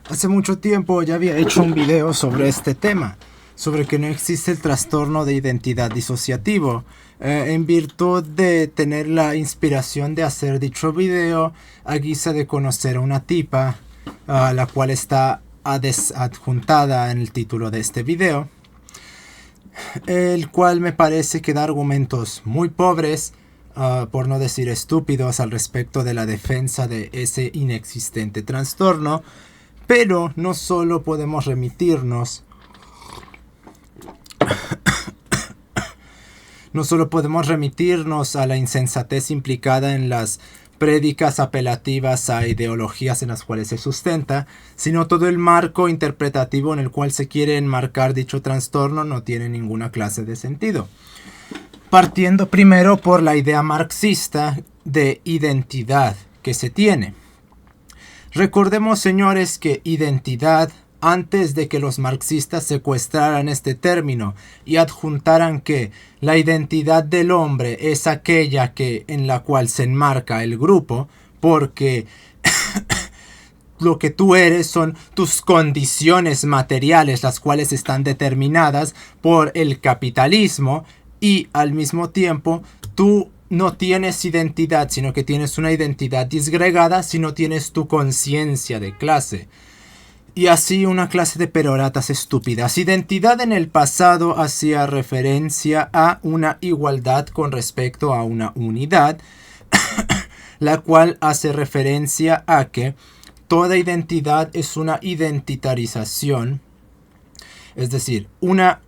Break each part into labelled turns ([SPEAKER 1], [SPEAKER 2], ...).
[SPEAKER 1] Hace mucho tiempo ya había hecho un video sobre este tema, sobre que no existe el trastorno de identidad disociativo. En virtud de tener la inspiración de hacer dicho video a guisa de conocer a una tipa, la cual está adjuntada en el título de este video, el cual me parece que da argumentos muy pobres, por no decir estúpidos, al respecto de la defensa de ese inexistente trastorno. Pero no solo podemos remitirnos a la insensatez implicada en las prédicas apelativas a ideologías en las cuales se sustenta, sino todo el marco interpretativo en el cual se quiere enmarcar dicho trastorno no tiene ninguna clase de sentido. Partiendo primero por la idea marxista de identidad que se tiene. Recordemos, señores, que identidad, antes de que los marxistas secuestraran este término y adjuntaran que la identidad del hombre es aquella en la cual se enmarca el grupo, porque lo que tú eres son tus condiciones materiales, las cuales están determinadas por el capitalismo, y al mismo tiempo tú no tienes identidad, sino que tienes una identidad disgregada si no tienes tu conciencia de clase. Y así una clase de peroratas estúpidas. Identidad en el pasado hacía referencia a una igualdad con respecto a una unidad, la cual hace referencia a que toda identidad es una identitarización, es decir, una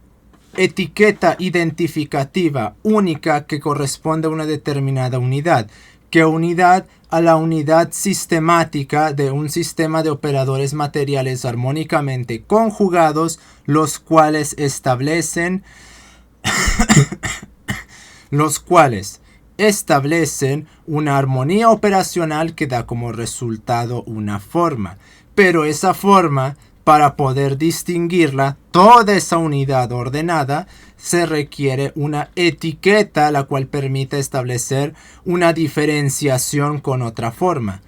[SPEAKER 1] etiqueta identificativa única que corresponde a una determinada unidad, que unidad a la unidad sistemática de un sistema de operadores materiales armónicamente conjugados, los cuales establecen una armonía operacional que da como resultado una forma. Pero esa forma, para poder distinguirla, toda esa unidad ordenada, se requiere una etiqueta la cual permite establecer una diferenciación con otra forma.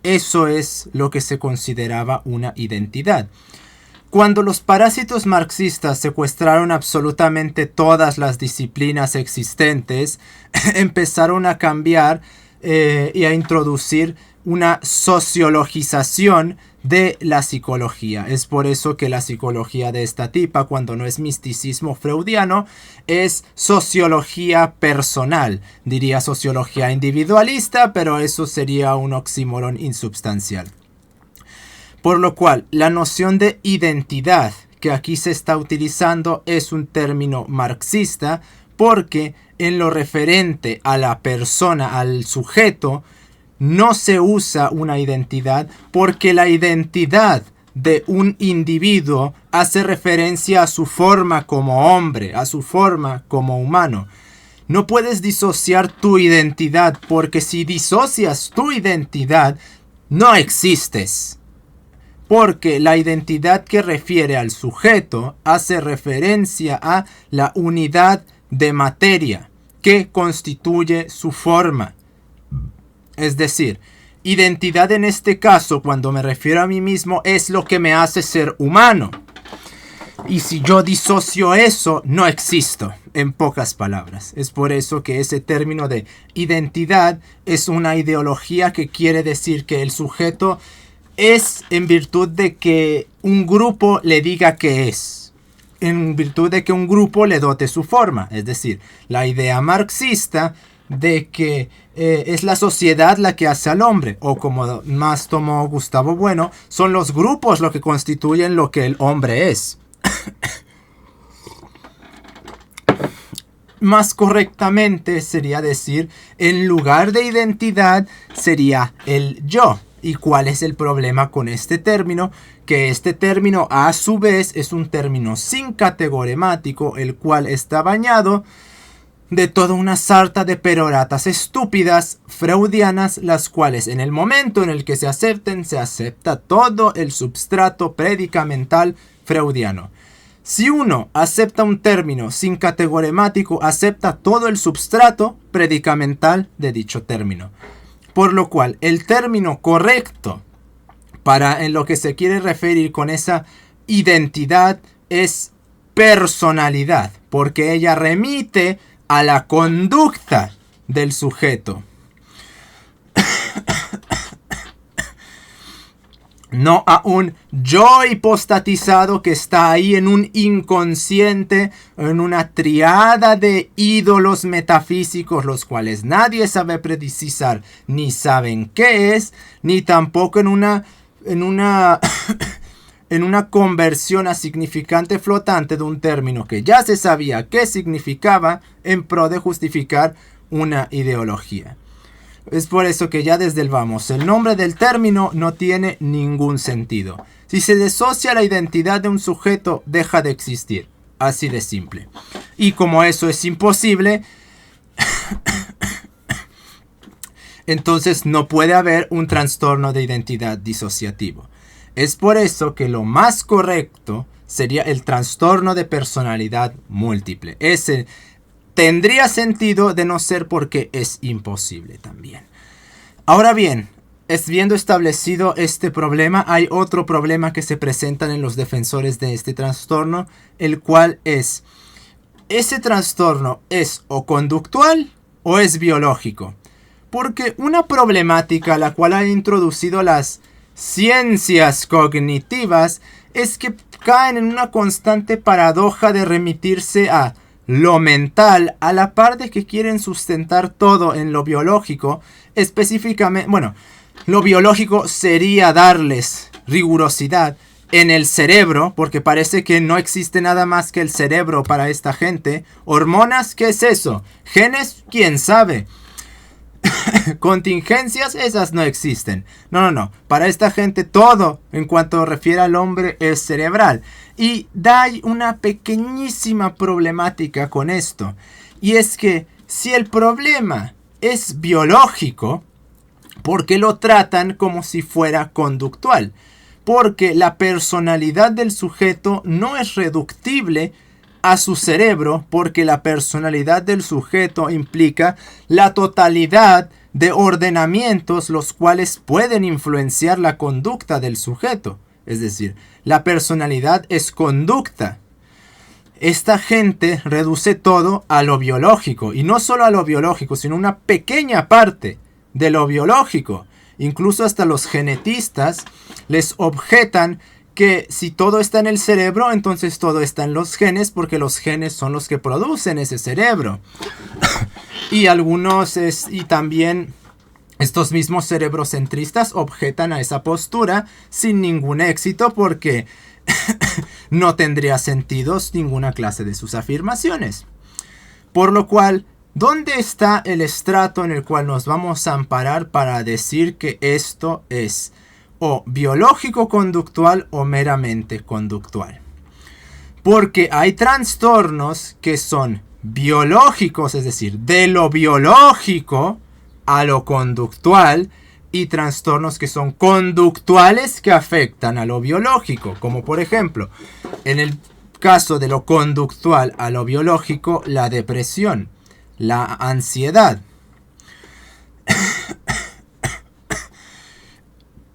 [SPEAKER 1] Eso es lo que se consideraba una identidad. Cuando los parásitos marxistas secuestraron absolutamente todas las disciplinas existentes, empezaron a cambiar y a introducir una sociologización de la psicología. Es por eso que la psicología de esta tipa, cuando no es misticismo freudiano, es sociología personal. Diría sociología individualista, pero eso sería un oxímoron insubstancial. Por lo cual, la noción de identidad que aquí se está utilizando es un término marxista, porque en lo referente a la persona, al sujeto, no se usa una identidad, porque la identidad de un individuo hace referencia a su forma como hombre, a su forma como humano. No puedes disociar tu identidad, porque si disocias tu identidad, no existes. Porque la identidad que refiere al sujeto hace referencia a la unidad de materia que constituye su forma. Es decir, identidad en este caso, cuando me refiero a mí mismo, es lo que me hace ser humano. Y si yo disocio eso, no existo, en pocas palabras. Es por eso que ese término de identidad es una ideología que quiere decir que el sujeto es en virtud de que un grupo le diga que es, en virtud de que un grupo le dote su forma. Es decir, la idea marxista de que es la sociedad la que hace al hombre, o como más tomó Gustavo Bueno, son los grupos lo que constituyen lo que el hombre es. Más correctamente sería decir, en lugar de identidad sería el yo. ¿Y cuál es el problema con este término? Que este término a su vez es un término sin categoremático, el cual está bañado de toda una sarta de peroratas estúpidas freudianas, las cuales en el momento en el que se acepten, se acepta todo el substrato predicamental freudiano. Si uno acepta un término sin categoremático, acepta todo el substrato predicamental de dicho término. Por lo cual, el término correcto En lo que se quiere referir con esa identidad es personalidad, porque ella remite a la conducta del sujeto. No a un yo hipostatizado que está ahí en un inconsciente, en una triada de ídolos metafísicos, los cuales nadie sabe precisar, ni saben qué es, ni tampoco en una conversión a significante flotante de un término que ya se sabía qué significaba en pro de justificar una ideología. Es por eso que ya desde el vamos, el nombre del término no tiene ningún sentido. Si se desocia la identidad de un sujeto, deja de existir. Así de simple. Y como eso es imposible, entonces no puede haber un trastorno de identidad disociativo. Es por eso que lo más correcto sería el trastorno de personalidad múltiple. Ese tendría sentido de no ser porque es imposible también. Ahora bien, viendo establecido este problema, hay otro problema que se presentan en los defensores de este trastorno, el cual es, ¿ese trastorno es o conductual o es biológico? Porque una problemática a la cual han introducido las ciencias cognitivas es que caen en una constante paradoja de remitirse a lo mental, a la par de que quieren sustentar todo en lo biológico, específicamente, bueno, lo biológico sería darles rigurosidad en el cerebro, porque parece que no existe nada más que el cerebro para esta gente. Hormonas, ¿qué es eso? Genes, ¿quién sabe? Contingencias, esas no existen. No. Para esta gente todo, en cuanto refiere al hombre, es cerebral. Y hay una pequeñísima problemática con esto. Y es que si el problema es biológico, ¿por qué lo tratan como si fuera conductual? Porque la personalidad del sujeto no es reductible a su cerebro, porque la personalidad del sujeto implica la totalidad de ordenamientos los cuales pueden influenciar la conducta del sujeto. Es decir, la personalidad es conducta. Esta gente reduce todo a lo biológico, y no solo a lo biológico, sino una pequeña parte de lo biológico. Incluso hasta los genetistas les objetan que si todo está en el cerebro, entonces todo está en los genes, porque los genes son los que producen ese cerebro. Y y también estos mismos cerebrocentristas objetan a esa postura sin ningún éxito, porque no tendría sentido ninguna clase de sus afirmaciones. Por lo cual, ¿dónde está el estrato en el cual nos vamos a amparar para decir que esto es o biológico conductual o meramente conductual? Porque hay trastornos que son biológicos, es decir, de lo biológico a lo conductual, y trastornos que son conductuales que afectan a lo biológico, como por ejemplo, en el caso de lo conductual a lo biológico, la depresión, la ansiedad.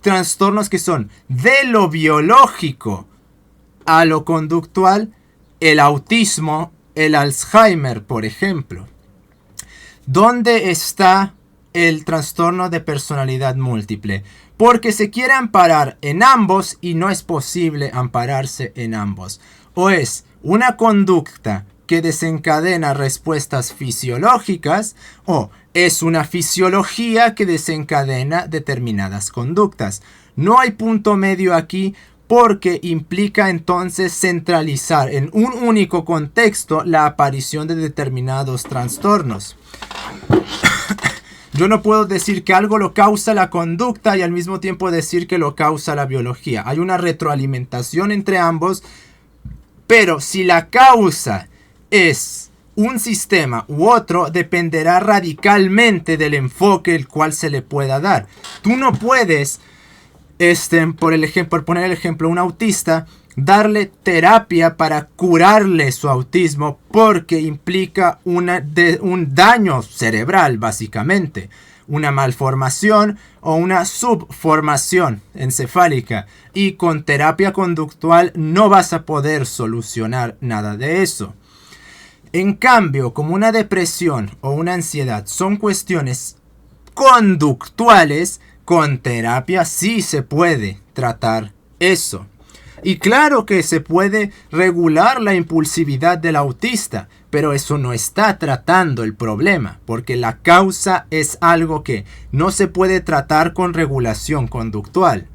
[SPEAKER 1] Trastornos que son de lo biológico a lo conductual, el autismo, el Alzheimer, por ejemplo. ¿Dónde está el trastorno de personalidad múltiple? Porque se quiere amparar en ambos y no es posible ampararse en ambos. O es una conducta que desencadena respuestas fisiológicas, o es una fisiología que desencadena determinadas conductas. No hay punto medio aquí, porque implica entonces centralizar en un único contexto la aparición de determinados trastornos. Yo no puedo decir que algo lo causa la conducta y al mismo tiempo decir que lo causa la biología. Hay una retroalimentación entre ambos, pero si la causa es un sistema u otro, dependerá radicalmente del enfoque el cual se le pueda dar. Tú no puedes, por poner el ejemplo, un autista, darle terapia para curarle su autismo, porque implica un daño cerebral, básicamente. una malformación o una subformación encefálica. Y con terapia conductual no vas a poder solucionar nada de eso. En cambio, como una depresión o una ansiedad son cuestiones conductuales, con terapia sí se puede tratar eso. Y claro que se puede regular la impulsividad del autista, pero eso no está tratando el problema, porque la causa es algo que no se puede tratar con regulación conductual.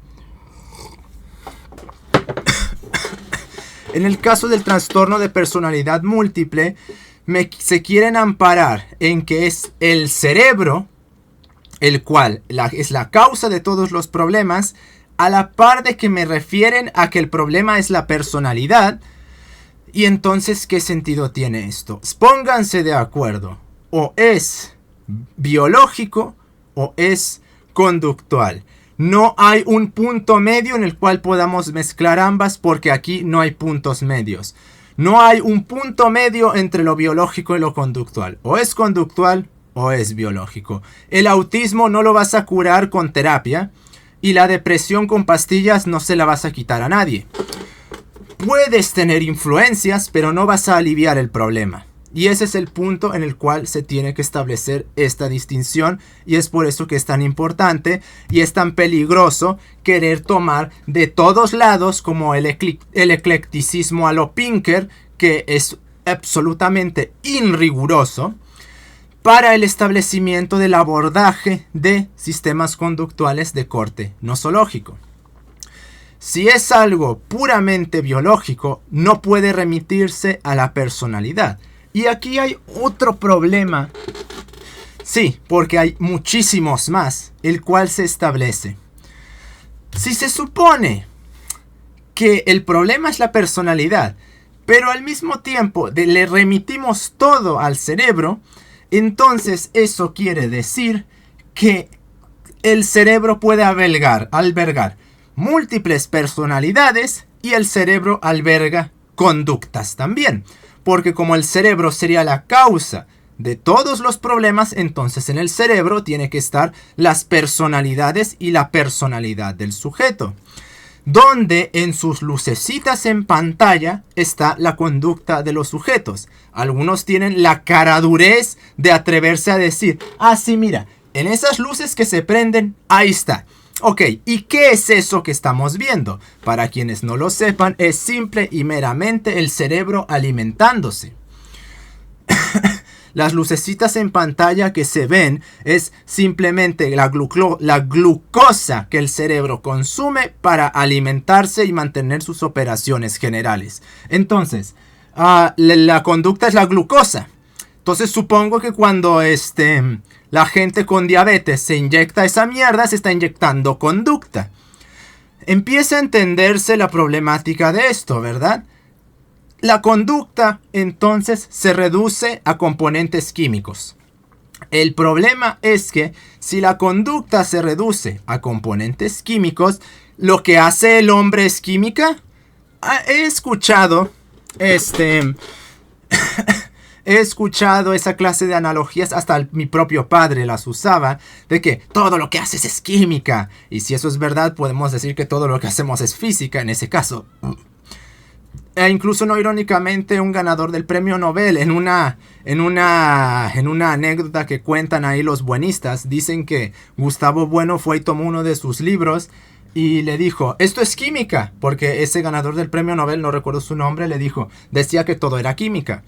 [SPEAKER 1] En el caso del trastorno de personalidad múltiple, se quieren amparar en que es el cerebro el cual es la causa de todos los problemas, a la par de que me refieren a que el problema es la personalidad. Y entonces, ¿qué sentido tiene esto? Pónganse de acuerdo. O es biológico o es conductual. No hay un punto medio en el cual podamos mezclar ambas, porque aquí no hay puntos medios. No hay un punto medio entre lo biológico y lo conductual. O es conductual o es biológico. El autismo no lo vas a curar con terapia, y la depresión con pastillas no se la vas a quitar a nadie. Puedes tener influencias, pero no vas a aliviar el problema. Y ese es el punto en el cual se tiene que establecer esta distinción, y es por eso que es tan importante y es tan peligroso querer tomar de todos lados como el eclecticismo a lo Pinker, que es absolutamente irriguroso, para el establecimiento del abordaje de sistemas conductuales de corte nosológico. Si es algo puramente biológico, no puede remitirse a la personalidad. Y aquí hay otro problema. Sí, porque hay muchísimos más, el cual se establece. Si se supone que el problema es la personalidad, pero al mismo tiempo le remitimos todo al cerebro, entonces eso quiere decir que el cerebro puede albergar múltiples personalidades, y el cerebro alberga conductas también. Porque como el cerebro sería la causa de todos los problemas, entonces en el cerebro tiene que estar las personalidades y la personalidad del sujeto, donde en sus lucecitas en pantalla está la conducta de los sujetos. Algunos tienen la caradurez de atreverse a decir: ah, sí, mira, en esas luces que se prenden, ahí está. Ok, ¿y qué es eso que estamos viendo? Para quienes no lo sepan, es simple y meramente el cerebro alimentándose. Las lucecitas en pantalla que se ven es simplemente la glucosa que el cerebro consume para alimentarse y mantener sus operaciones generales. Entonces, la conducta es la glucosa. Entonces supongo que cuando la gente con diabetes se inyecta esa mierda, se está inyectando conducta. Empieza a entenderse la problemática de esto, ¿verdad? La conducta entonces se reduce a componentes químicos. El problema es que si la conducta se reduce a componentes químicos, lo que hace el hombre es química. He escuchado esa clase de analogías, hasta mi propio padre las usaba, de que todo lo que haces es química. Y si eso es verdad, podemos decir que todo lo que hacemos es física en ese caso. E incluso no irónicamente, un ganador del premio Nobel, en una anécdota que cuentan ahí los buenistas, dicen que Gustavo Bueno fue y tomó uno de sus libros y le dijo: esto es química, porque ese ganador del premio Nobel, no recuerdo su nombre, decía que todo era química.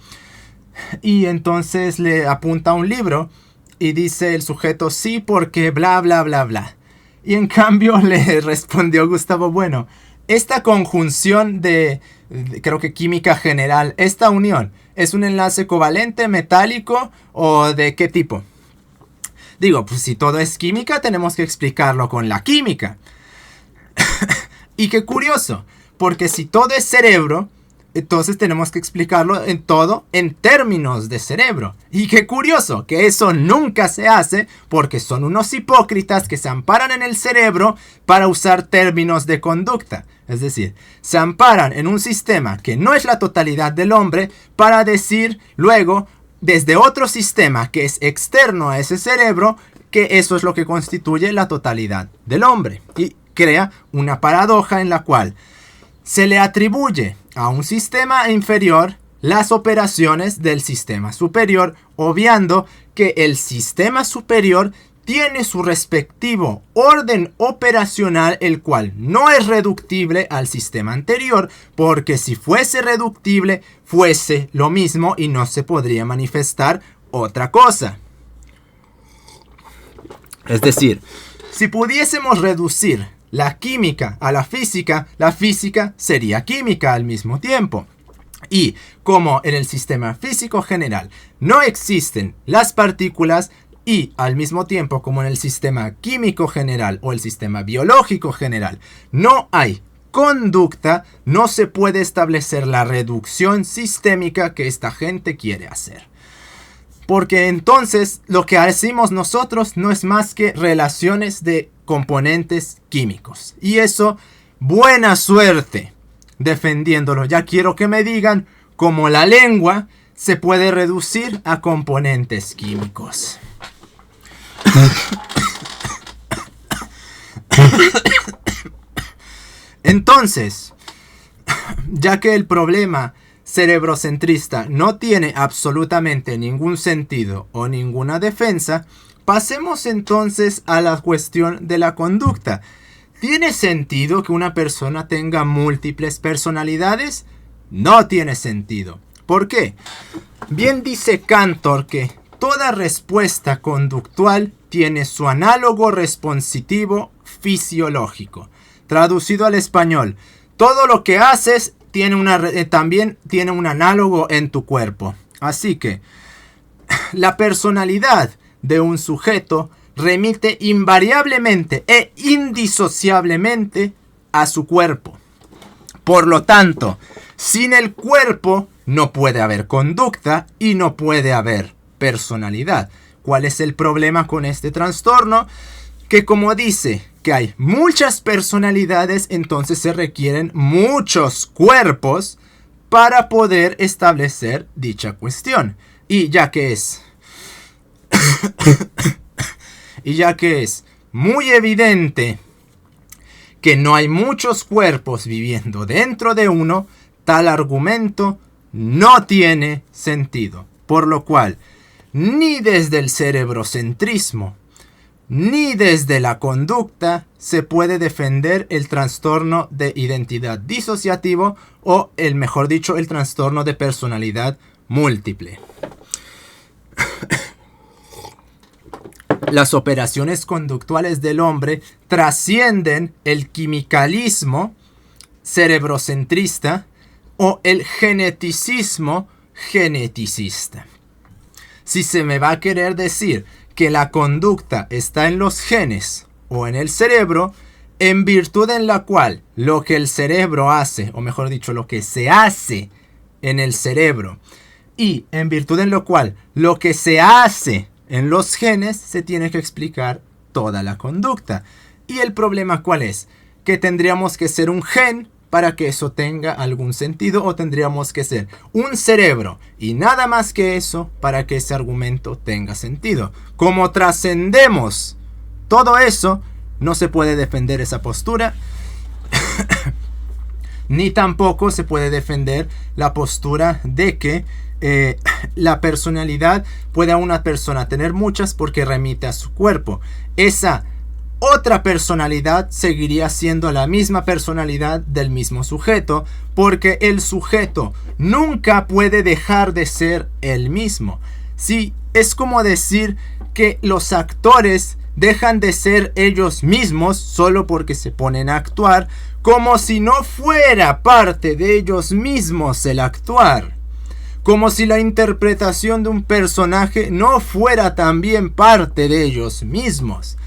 [SPEAKER 1] Y entonces le apunta un libro y dice el sujeto: sí, porque bla bla bla bla. Y en cambio le respondió Gustavo Bueno: esta conjunción creo que química general, esta unión, ¿es un enlace covalente, metálico o de qué tipo? Digo, pues si todo es química, tenemos que explicarlo con la química. Y qué curioso, porque si todo es cerebro, entonces tenemos que explicarlo en todo en términos de cerebro. Y qué curioso que eso nunca se hace, porque son unos hipócritas que se amparan en el cerebro para usar términos de conducta. Es decir, se amparan en un sistema que no es la totalidad del hombre para decir luego, desde otro sistema que es externo a ese cerebro, que eso es lo que constituye la totalidad del hombre. Y crea una paradoja en la cual se le atribuye a un sistema inferior las operaciones del sistema superior, obviando que el sistema superior tiene su respectivo orden operacional, el cual no es reductible al sistema anterior, porque si fuese reductible, fuese lo mismo y no se podría manifestar otra cosa. Es decir, si pudiésemos reducir la química a la física sería química al mismo tiempo. Y como en el sistema físico general no existen las partículas, y al mismo tiempo como en el sistema químico general o el sistema biológico general no hay conducta, no se puede establecer la reducción sistémica que esta gente quiere hacer. Porque entonces lo que hacemos nosotros no es más que relaciones de componentes químicos. Y eso, buena suerte defendiéndolo. Ya quiero que me digan cómo la lengua se puede reducir a componentes químicos. Entonces, ya que el problema cerebrocentrista no tiene absolutamente ningún sentido o ninguna defensa, pasemos entonces a la cuestión de la conducta. ¿Tiene sentido que una persona tenga múltiples personalidades? No tiene sentido. ¿Por qué? Bien dice Cantor que toda respuesta conductual tiene su análogo responsitivo fisiológico. Traducido al español, todo lo que haces también tiene un análogo en tu cuerpo. Así que la personalidad de un sujeto remite invariablemente e indisociablemente a su cuerpo. Por lo tanto, sin el cuerpo no puede haber conducta y no puede haber personalidad. ¿Cuál es el problema con este trastorno? Que como dice que hay muchas personalidades, entonces se requieren muchos cuerpos para poder establecer dicha cuestión. Y ya que es muy evidente que no hay muchos cuerpos viviendo dentro de uno, tal argumento no tiene sentido. Por lo cual, ni desde el cerebrocentrismo, ni desde la conducta se puede defender el trastorno de identidad disociativo o, mejor dicho, el trastorno de personalidad múltiple. Las operaciones conductuales del hombre trascienden el quimicalismo cerebrocentrista o el geneticismo geneticista. Si se me va a querer decir que la conducta está en los genes o en el cerebro, en virtud en la cual lo que el cerebro hace, o mejor dicho, lo que se hace en el cerebro, y en virtud en lo cual lo que se hace en los genes, se tiene que explicar toda la conducta. ¿Y el problema cuál es? Que tendríamos que ser un gen para que eso tenga algún sentido, o tendríamos que ser un cerebro y nada más que eso para que ese argumento tenga sentido. Como trascendemos todo eso, no se puede defender esa postura ni tampoco se puede defender la postura de que la personalidad puede a una persona tener muchas porque remite a su cuerpo. Esa otra personalidad seguiría siendo la misma personalidad del mismo sujeto, porque el sujeto nunca puede dejar de ser el mismo. Sí, es como decir que los actores dejan de ser ellos mismos solo porque se ponen a actuar, como si no fuera parte de ellos mismos el actuar. Como si la interpretación de un personaje no fuera también parte de ellos mismos.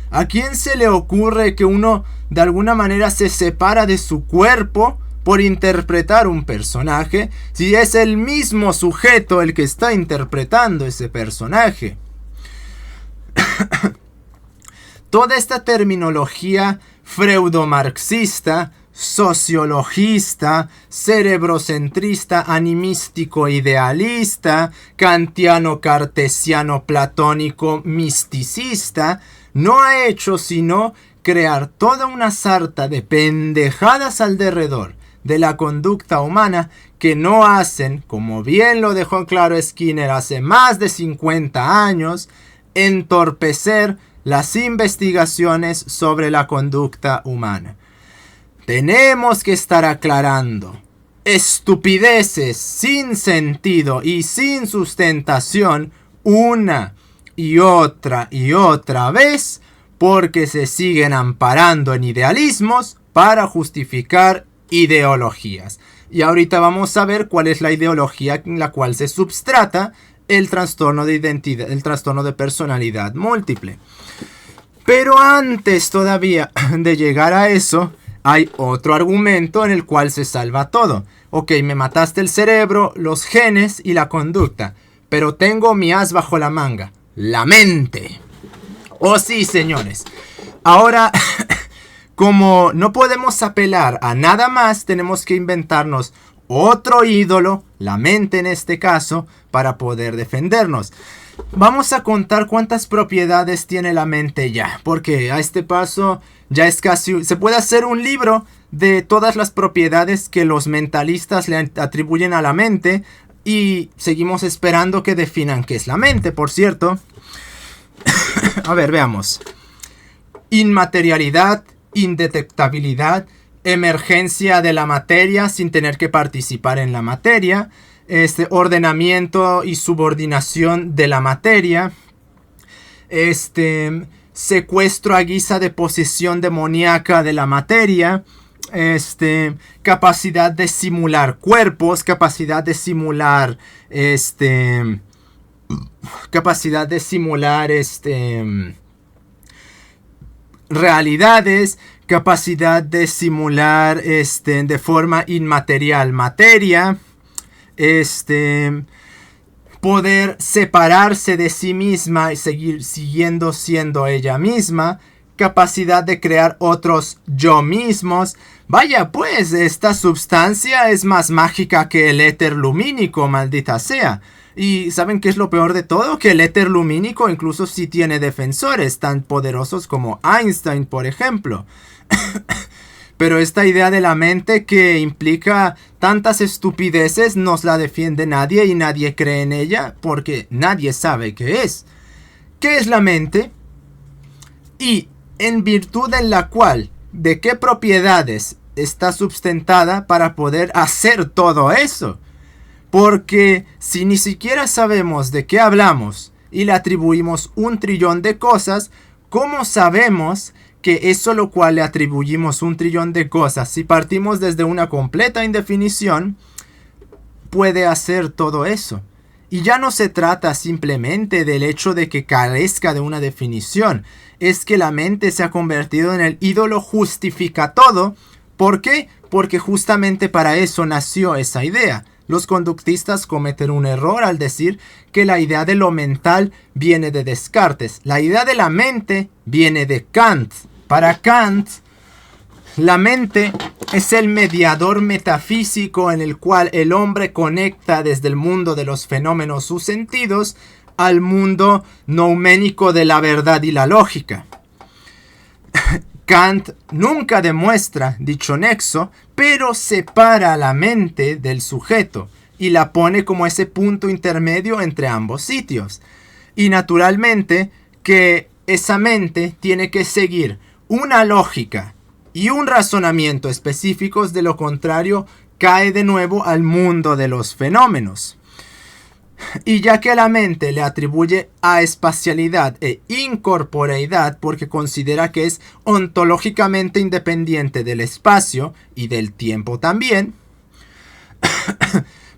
[SPEAKER 1] ¿A quién se le ocurre que uno de alguna manera se separa de su cuerpo por interpretar un personaje si es el mismo sujeto el que está interpretando ese personaje? Toda esta terminología freudomarxista sociologista, cerebrocentrista, animístico, idealista, kantiano, cartesiano, platónico, misticista, no ha hecho sino crear toda una sarta de pendejadas alrededor de la conducta humana que no hacen, como bien lo dejó claro Skinner hace más de 50 años, entorpecer las investigaciones sobre la conducta humana. Tenemos que estar aclarando estupideces sin sentido y sin sustentación una y otra vez, porque se siguen amparando en idealismos para justificar ideologías. Y ahorita vamos a ver cuál es la ideología en la cual se substrata el trastorno de identidad, el trastorno de personalidad múltiple. Pero antes todavía de llegar a eso, hay otro argumento en el cual se salva todo. Ok, me mataste el cerebro, los genes y la conducta, pero tengo mi as bajo la manga, la mente. Oh sí, señores. Ahora, como no podemos apelar a nada más, tenemos que inventarnos otro ídolo, la mente en este caso, para poder defendernos. Vamos a contar cuántas propiedades tiene la mente ya, porque a este paso ya es casi... Se puede hacer un libro de todas las propiedades que los mentalistas le atribuyen a la mente, y seguimos esperando que definan qué es la mente, por cierto. A ver, veamos. Inmaterialidad, indetectabilidad, emergencia de la materia sin tener que participar en la materia, ordenamiento y subordinación de la materia, secuestro a guisa de posesión demoníaca de la materia, capacidad de simular cuerpos, capacidad de simular realidades, capacidad de simular de forma inmaterial materia, poder separarse de sí misma y seguir siendo ella misma, capacidad de crear otros yo mismos. Vaya pues, esta sustancia es más mágica que el éter lumínico, maldita sea. Y ¿saben qué es lo peor de todo? Que el éter lumínico incluso sí tiene defensores tan poderosos como Einstein, por ejemplo. Pero esta idea de la mente que implica tantas estupideces no la defiende nadie y nadie cree en ella porque nadie sabe qué es. ¿Qué es la mente? Y en virtud en la cual, ¿de qué propiedades está sustentada para poder hacer todo eso? Porque si ni siquiera sabemos de qué hablamos y le atribuimos 1 trillón de cosas, ¿cómo sabemos que eso lo cual le atribuimos 1 trillón de cosas, si partimos desde una completa indefinición, puede hacer todo eso? Y ya no se trata simplemente del hecho de que carezca de una definición, es que la mente se ha convertido en el ídolo justifica todo. ¿Por qué? Porque justamente para eso nació esa idea. Los conductistas cometen un error al decir que la idea de lo mental viene de Descartes. La idea de la mente viene de Kant. Para Kant, la mente es el mediador metafísico en el cual el hombre conecta desde el mundo de los fenómenos sus sentidos al mundo nouménico de la verdad y la lógica. Kant nunca demuestra dicho nexo, pero separa a la mente del sujeto y la pone como ese punto intermedio entre ambos sitios. Y naturalmente que esa mente tiene que seguir una lógica y un razonamiento específicos, de lo contrario cae de nuevo al mundo de los fenómenos. Y ya que a la mente le atribuye aespacialidad e incorporeidad porque considera que es ontológicamente independiente del espacio y del tiempo también,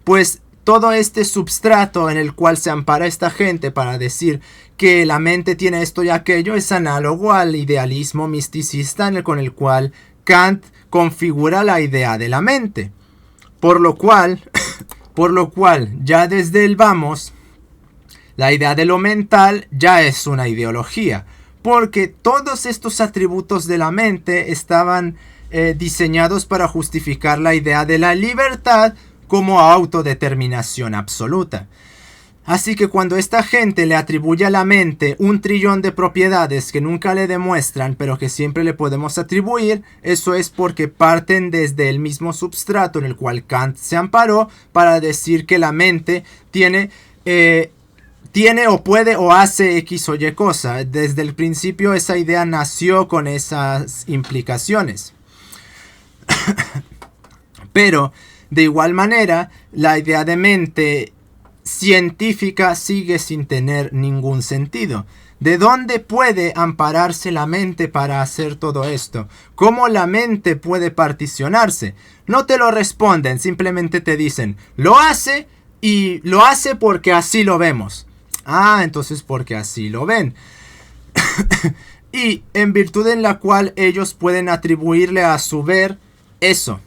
[SPEAKER 1] pues todo este substrato en el cual se ampara esta gente para decir que la mente tiene esto y aquello es análogo al idealismo misticista con el cual Kant configura la idea de la mente. Por lo cual, ya desde el vamos, la idea de lo mental ya es una ideología, porque todos estos atributos de la mente estaban diseñados para justificar la idea de la libertad como autodeterminación absoluta. Así que cuando esta gente le atribuye a la mente 1 trillón de propiedades que nunca le demuestran, pero que siempre le podemos atribuir, eso es porque parten desde el mismo substrato en el cual Kant se amparó para decir que la mente tiene o puede o hace X o Y cosa. Desde el principio esa idea nació con esas implicaciones. Pero, de igual manera, la idea de mente científica sigue sin tener ningún sentido. ¿De dónde puede ampararse la mente para hacer todo esto? ¿Cómo la mente puede particionarse? No te lo responden, simplemente te dicen, lo hace y lo hace porque así lo vemos. Ah, entonces porque así lo ven. Y en virtud en la cual ellos pueden atribuirle a su ver eso.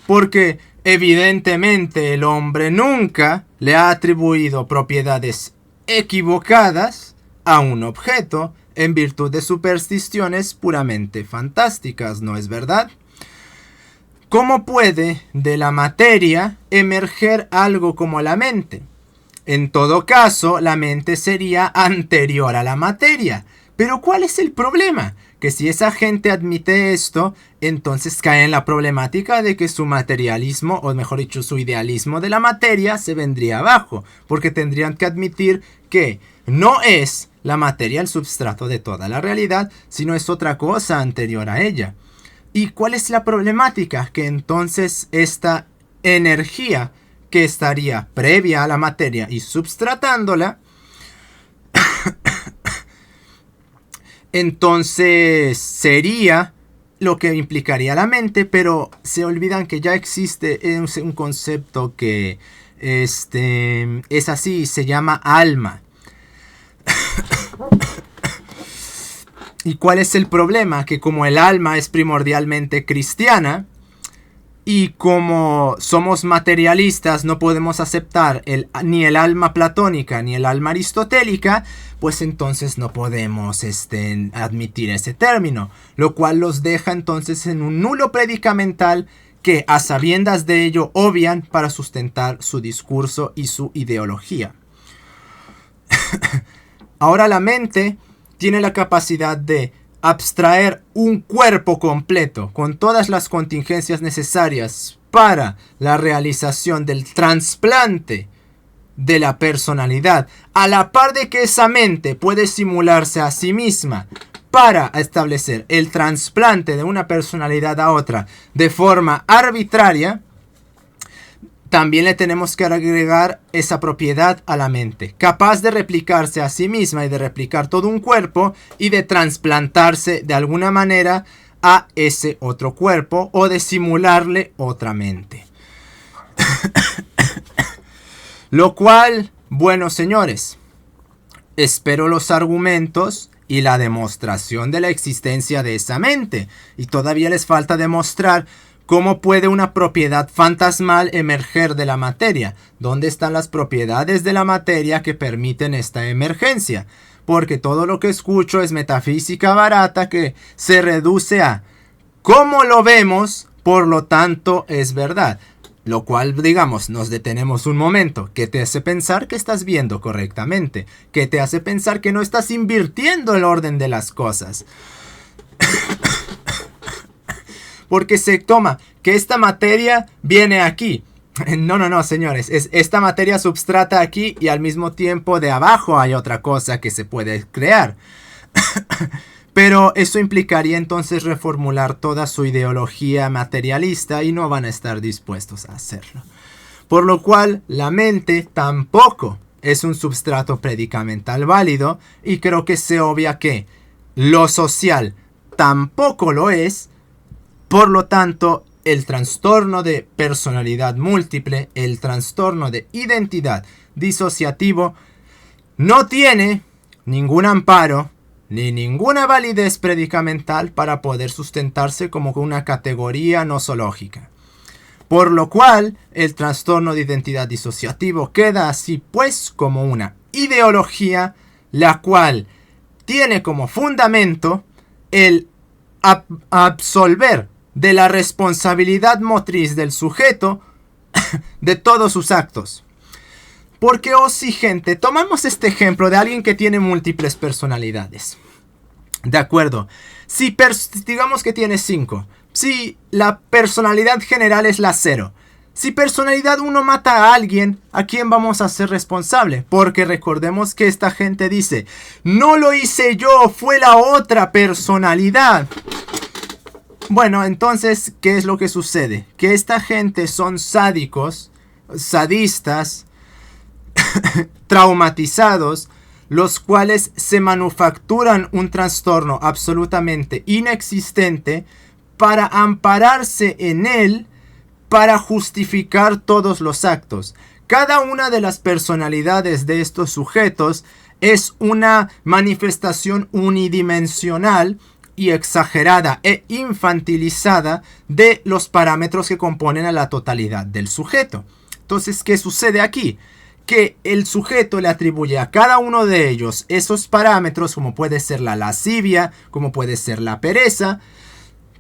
[SPEAKER 1] Porque evidentemente el hombre nunca le ha atribuido propiedades equivocadas a un objeto en virtud de supersticiones puramente fantásticas, ¿no es verdad? ¿Cómo puede de la materia emerger algo como la mente? En todo caso, la mente sería anterior a la materia. Pero ¿cuál es el problema? Que si esa gente admite esto, entonces cae en la problemática de que su materialismo, o mejor dicho, su idealismo de la materia se vendría abajo, porque tendrían que admitir que no es la materia el substrato de toda la realidad, sino es otra cosa anterior a ella. ¿Y cuál es la problemática? Que entonces esta energía que estaría previa a la materia y substratándola, entonces sería lo que implicaría la mente, pero se olvidan que ya existe un concepto que es así, se llama alma. ¿Y cuál es el problema? Que como el alma es primordialmente cristiana, y como somos materialistas no podemos aceptar ni el alma platónica ni el alma aristotélica, pues entonces no podemos admitir ese término, lo cual los deja entonces en un nulo predicamental que a sabiendas de ello obvian para sustentar su discurso y su ideología. Ahora la mente tiene la capacidad de abstraer un cuerpo completo con todas las contingencias necesarias para la realización del trasplante de la personalidad, a la par de que esa mente puede simularse a sí misma para establecer el trasplante de una personalidad a otra de forma arbitraria. También le tenemos que agregar esa propiedad a la mente, capaz de replicarse a sí misma y de replicar todo un cuerpo y de trasplantarse de alguna manera a ese otro cuerpo o de simularle otra mente. Lo cual, bueno señores, espero los argumentos y la demostración de la existencia de esa mente. Y todavía les falta demostrar ¿cómo puede una propiedad fantasmal emerger de la materia? ¿Dónde están las propiedades de la materia que permiten esta emergencia? Porque todo lo que escucho es metafísica barata que se reduce a ¿cómo lo vemos? Por lo tanto es verdad. Lo cual, digamos, nos detenemos un momento. ¿Qué te hace pensar que estás viendo correctamente? ¿Qué te hace pensar que no estás invirtiendo el orden de las cosas? Porque se toma que esta materia viene aquí. No, señores. Esta materia substrata aquí y al mismo tiempo de abajo hay otra cosa que se puede crear. Pero eso implicaría entonces reformular toda su ideología materialista y no van a estar dispuestos a hacerlo. Por lo cual, la mente tampoco es un substrato predicamental válido y creo que se obvia que lo social tampoco lo es. Por lo tanto, el trastorno de personalidad múltiple, el trastorno de identidad disociativo, no tiene ningún amparo ni ninguna validez predicamental para poder sustentarse como una categoría nosológica. Por lo cual, el trastorno de identidad disociativo queda así pues como una ideología, la cual tiene como fundamento el absolver de la responsabilidad motriz del sujeto de todos sus actos. Porque, sí, gente, tomamos este ejemplo de alguien que tiene múltiples personalidades. De acuerdo. Si digamos que tiene 5. Si la personalidad general es la 0. Si personalidad 1 mata a alguien, ¿a quién vamos a ser responsable? Porque recordemos que esta gente dice, no lo hice yo, fue la otra personalidad. Bueno, entonces, ¿qué es lo que sucede? Que esta gente son sádicos, sadistas, traumatizados, los cuales se manufacturan un trastorno absolutamente inexistente para ampararse en él, para justificar todos los actos. Cada una de las personalidades de estos sujetos es una manifestación unidimensional y exagerada e infantilizada de los parámetros que componen a la totalidad del sujeto. Entonces, ¿qué sucede aquí? Que el sujeto le atribuye a cada uno de ellos esos parámetros, como puede ser la lascivia, como puede ser la pereza,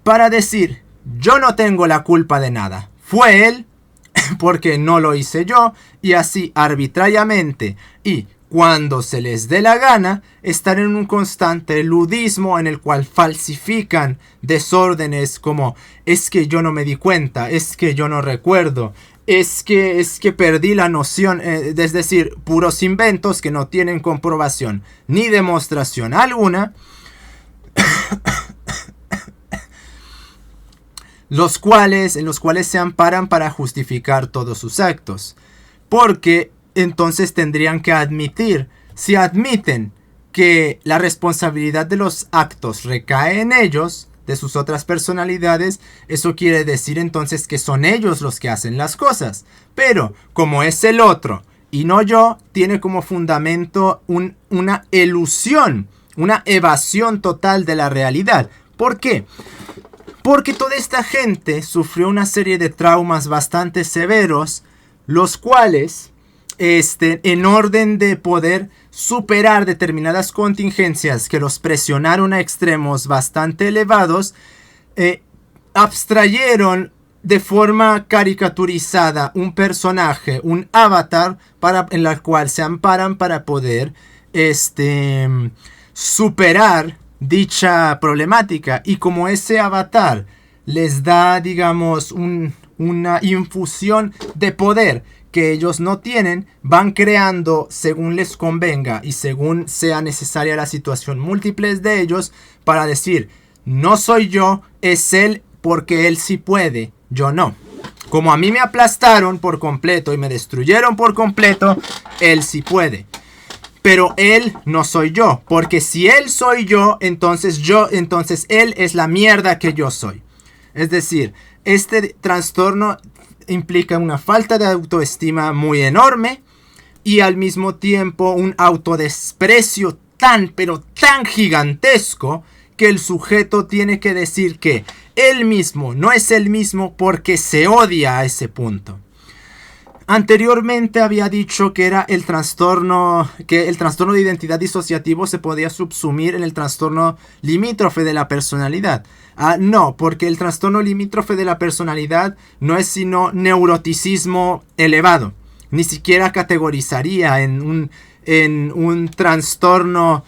[SPEAKER 1] para decir, yo no tengo la culpa de nada. Fue él, porque no lo hice yo, y así arbitrariamente y cuando se les dé la gana, están en un constante ludismo en el cual falsifican desórdenes como es que yo no me di cuenta, es que yo no recuerdo, es que perdí la noción, es decir, puros inventos que no tienen comprobación ni demostración alguna. En los cuales se amparan para justificar todos sus actos. Porque entonces tendrían que admitir, si admiten que la responsabilidad de los actos recae en ellos, de sus otras personalidades, eso quiere decir entonces que son ellos los que hacen las cosas. Pero como es el otro y no yo, tiene como fundamento una elusión, una evasión total de la realidad. ¿Por qué? Porque toda esta gente sufrió una serie de traumas bastante severos, los cuales, en orden de poder superar determinadas contingencias que los presionaron a extremos bastante elevados, abstrayeron de forma caricaturizada un personaje, un avatar, en la cual se amparan para poder superar dicha problemática. Y como ese avatar les da, digamos, una infusión de poder que ellos no tienen, van creando según les convenga y según sea necesaria la situación múltiples de ellos para decir, no soy yo, es él porque él sí puede, yo no. Como a mí me aplastaron por completo y me destruyeron por completo, él sí puede. Pero él no soy yo, porque si él soy yo, entonces él es la mierda que yo soy. Es decir, este trastorno implica una falta de autoestima muy enorme y al mismo tiempo un autodesprecio pero tan gigantesco que el sujeto tiene que decir que él mismo no es el mismo porque se odia a ese punto. Anteriormente había dicho que era que el trastorno de identidad disociativo se podía subsumir en el trastorno limítrofe de la personalidad. No, porque el trastorno limítrofe de la personalidad no es sino neuroticismo elevado. Ni siquiera categorizaría en un trastorno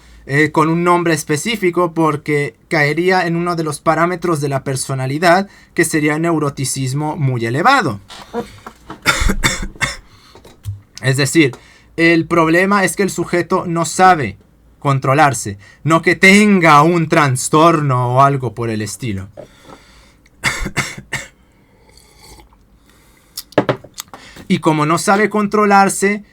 [SPEAKER 1] con un nombre específico, porque caería en uno de los parámetros de la personalidad, que sería neuroticismo muy elevado. Es decir, el problema es que el sujeto no sabe controlarse, no que tenga un trastorno o algo por el estilo. Y como no sabe controlarse,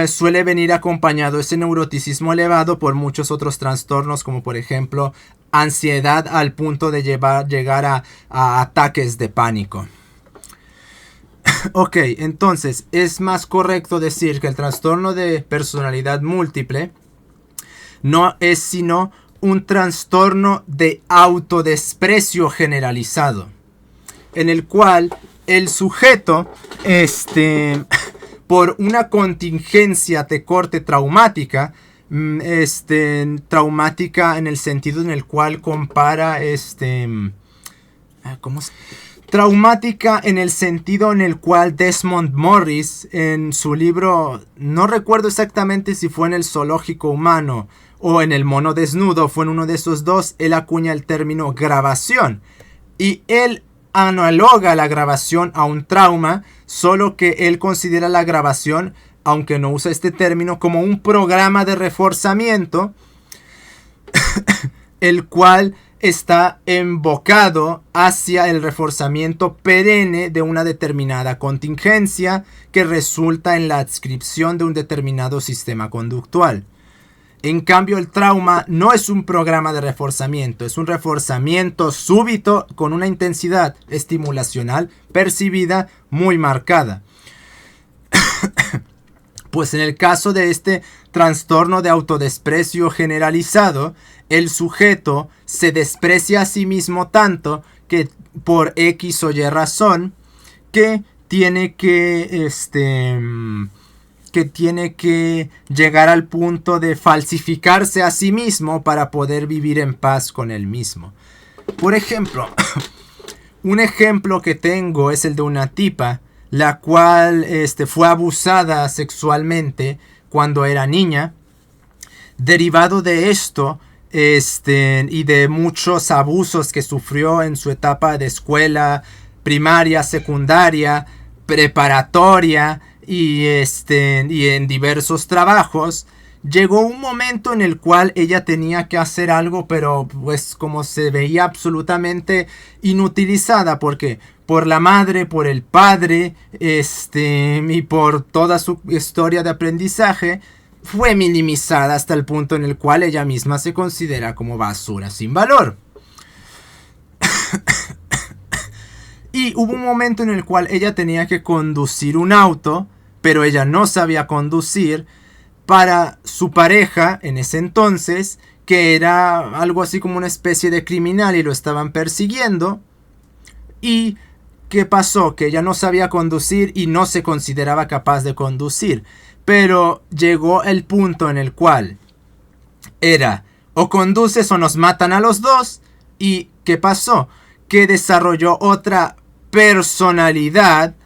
[SPEAKER 1] suele venir acompañado ese neuroticismo elevado por muchos otros trastornos, como por ejemplo ansiedad al punto de llegar a ataques de pánico. Ok, entonces es más correcto decir que el trastorno de personalidad múltiple no es sino un trastorno de autodesprecio generalizado, en el cual el sujeto, por una contingencia de corte traumática, traumática en el sentido en el cual compara traumática en el sentido en el cual Desmond Morris en su libro, no recuerdo exactamente si fue en El zoológico humano o en El mono desnudo, fue en uno de esos dos, él acuña el término grabación y él analoga la grabación a un trauma, solo que él considera la grabación, aunque no usa este término, como un programa de reforzamiento el cual está embocado hacia el reforzamiento perenne de una determinada contingencia que resulta en la adscripción de un determinado sistema conductual. En cambio, el trauma no es un programa de reforzamiento, es un reforzamiento súbito con una intensidad estimulacional percibida muy marcada. Pues en el caso de este trastorno de autodesprecio generalizado, el sujeto se desprecia a sí mismo tanto que por X o Y razón que tiene que llegar al punto de falsificarse a sí mismo para poder vivir en paz con él mismo. Por ejemplo, un ejemplo que tengo es el de una tipa la cual fue abusada sexualmente cuando era niña. Derivado de esto y de muchos abusos que sufrió en su etapa de escuela primaria, secundaria, preparatoria y en diversos trabajos, llegó un momento en el cual ella tenía que hacer algo, pero pues como se veía absolutamente inutilizada, porque por la madre, por el padre, y por toda su historia de aprendizaje, fue minimizada hasta el punto en el cual ella misma se considera como basura sin valor. Y hubo un momento en el cual ella tenía que conducir un auto, pero ella no sabía conducir, para su pareja en ese entonces, que era algo así como una especie de criminal y lo estaban persiguiendo. ¿Y qué pasó? Que ella no sabía conducir y no se consideraba capaz de conducir. Pero llegó el punto en el cual era o conduces o nos matan a los dos. ¿Y qué pasó? Que desarrolló otra personalidad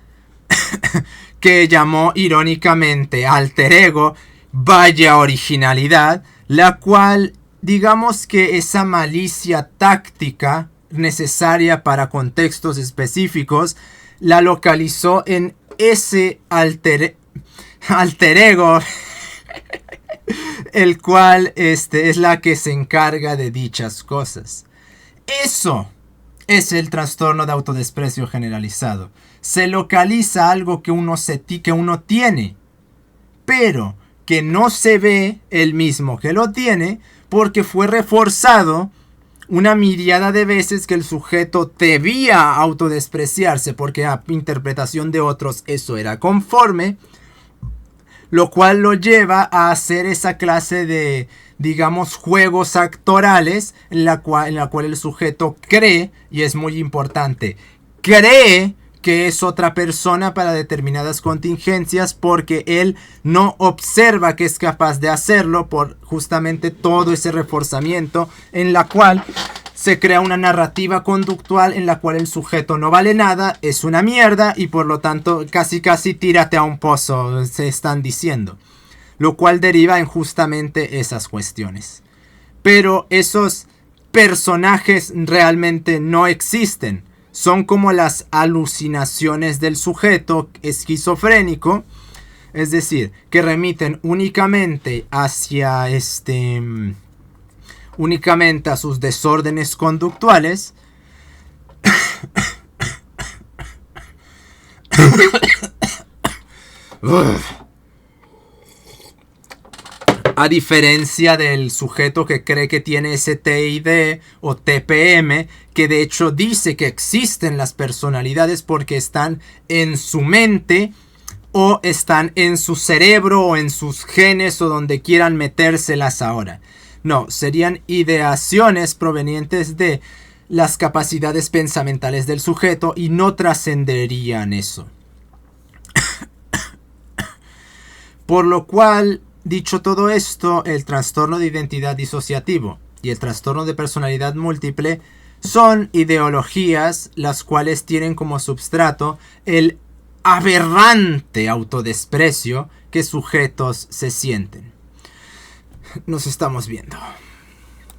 [SPEAKER 1] que llamó irónicamente alter ego. Vaya originalidad, la cual, digamos que esa malicia táctica necesaria para contextos específicos, la localizó en ese alter ego, el cual es la que se encarga de dichas cosas. Eso es el trastorno de autodesprecio generalizado. Se localiza algo que uno tiene, pero que no se ve el mismo que lo tiene porque fue reforzado una miriada de veces que el sujeto debía autodespreciarse porque a interpretación de otros eso era conforme, lo cual lo lleva a hacer esa clase de, digamos, juegos actorales en la cual el sujeto cree, y es muy importante, cree que es otra persona para determinadas contingencias porque él no observa que es capaz de hacerlo por justamente todo ese reforzamiento en la cual se crea una narrativa conductual en la cual el sujeto no vale nada, es una mierda y por lo tanto casi tírate a un pozo, se están diciendo. Lo cual deriva en justamente esas cuestiones. Pero esos personajes realmente no existen. Son como las alucinaciones del sujeto esquizofrénico, es decir, que remiten únicamente hacia únicamente a sus desórdenes conductuales. A diferencia del sujeto que cree que tiene STID o TPM, que de hecho dice que existen las personalidades porque están en su mente o están en su cerebro o en sus genes o donde quieran metérselas ahora. No, serían ideaciones provenientes de las capacidades pensamentales del sujeto y no trascenderían eso. Por lo cual, Dicho todo esto, el trastorno de identidad disociativo y el trastorno de personalidad múltiple son ideologías las cuales tienen como substrato el aberrante autodesprecio que sujetos se sienten. Nos estamos viendo.